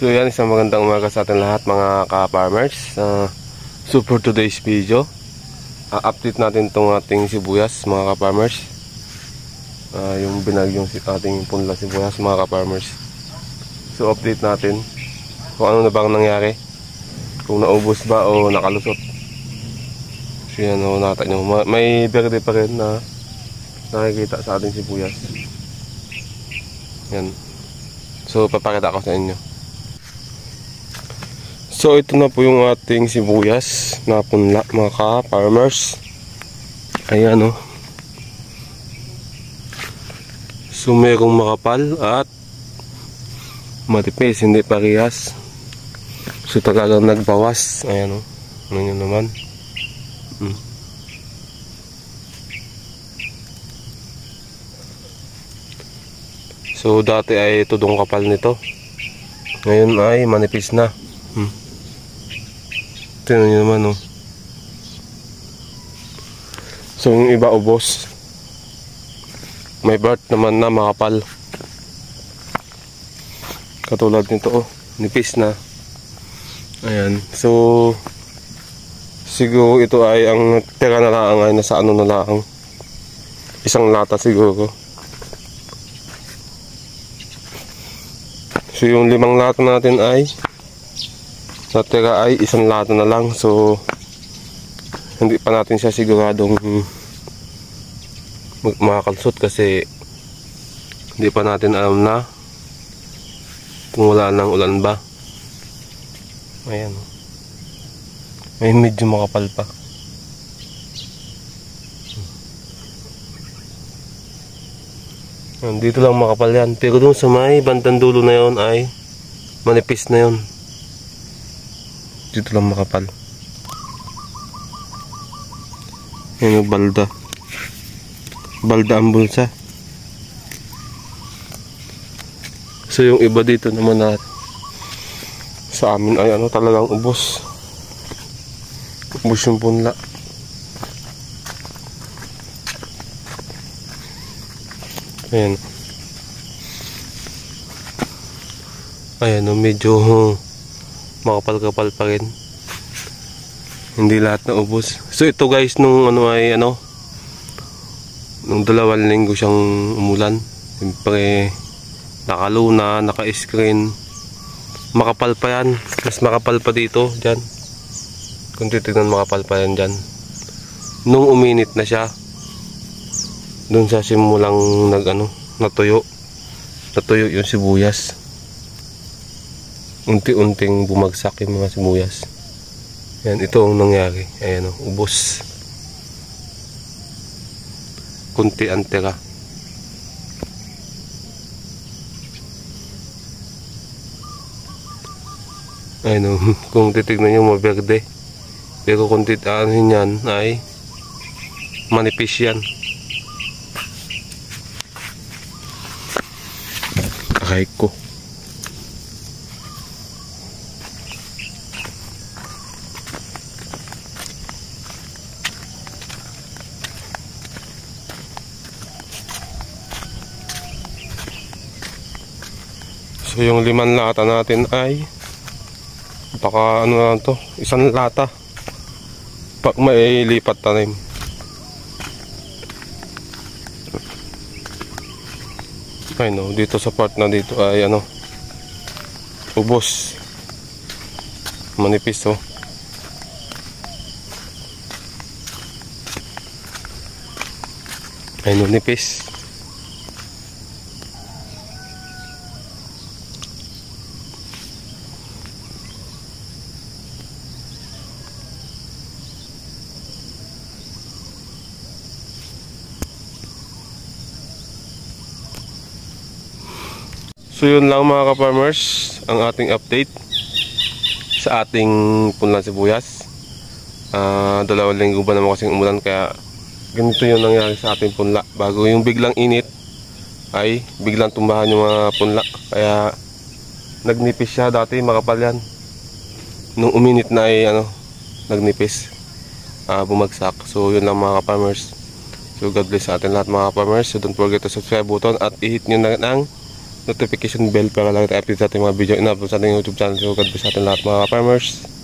So yan, isang magandang umaga sa atin lahat mga ka-farmers. So for today's video, update natin itong ating sibuyas mga ka-farmers. Yung binagyong ating punla sibuyas mga ka-farmers. So update natin kung ano na bang nangyari, kung naubos ba o nakalusot. So yan, nakita nyo, may berde pa rin na nakikita sa ating sibuyas. Yan. So papakita ko sa inyo. So ito na po yung ating sibuyas na punla mga ka-farmers. Ayan o. So merong makapal at matipis, hindi parehas. So talagang nagbawas. Ayan o. Ano nyo naman. So dati ay tudong kapal nito. Ngayon ay manipis na. Tingnan nyo naman oh. So yung iba ubos. May part naman na makapal. Katulad nito oh, nipis na. Ayan. So siguro ito ay ang tira na lang ay nasa ano na lang. Isang lata siguro. So yung 5 lata natin ay natira ay 1 lata na lang. So hindi pa natin siya siguradong makakalsot kasi hindi pa natin alam na kung wala nang ulan ba. Ayan, may medyo makapal pa. Dito lang makapal yan, pero doon sa may bandang dulo na yon ay manipis na yon. Dito lang makapal. Yan yung balda. Balda ang bulsa. So yung iba dito naman na sa amin ay ano talagang ubos. Ubos yung punla. Ayan. Ayan, medyo makapal-kapal pa rin. Hindi lahat na ubos. So ito guys, nung ano ay ano, nung 2 linggo siyang umulan. Siyempre nakaluna, naka-screen. Makapal pa yan. Mas makapal pa dito, dyan. Kung titignan, makapal pa yan dyan. Nung uminit na siya, doon sa simulang natuyo yung sibuyas. Unti-unting bumagsak yung mga sibuyas. Yan, ito ang nangyari. Ayan o, ubos. Kunti ang tira. Ayan o, kung titignan nyo maberde. Pero kung titaanin yan ay manipis yan. Aray ko. So yung 5 lata natin ay baka ano na to, 1 lata pag may lipat tanim. Ay no, dito sa part na dito ay ano, ubos, manipis oh. Ay no, nipis. So yun lang mga ka-farmers, ang ating update sa ating punlang sibuyas. 2 linggo ba naman kasing umulan, kaya ganito yung nangyari sa ating punla. Bago yung biglang init ay biglang tumbahan yung mga punla, kaya nagnipis siya. Dati makapal yan, nung uminit na ay nagnipis, bumagsak. So yun lang mga ka-farmers. So God bless sa atin lahat mga ka-farmers. So don't forget to subscribe button at i-hit nyo na ang notification bell para lagi tayo update sa ating mga video ina-upload sa ating YouTube channel. So God bless sa ating lahat mga farmers.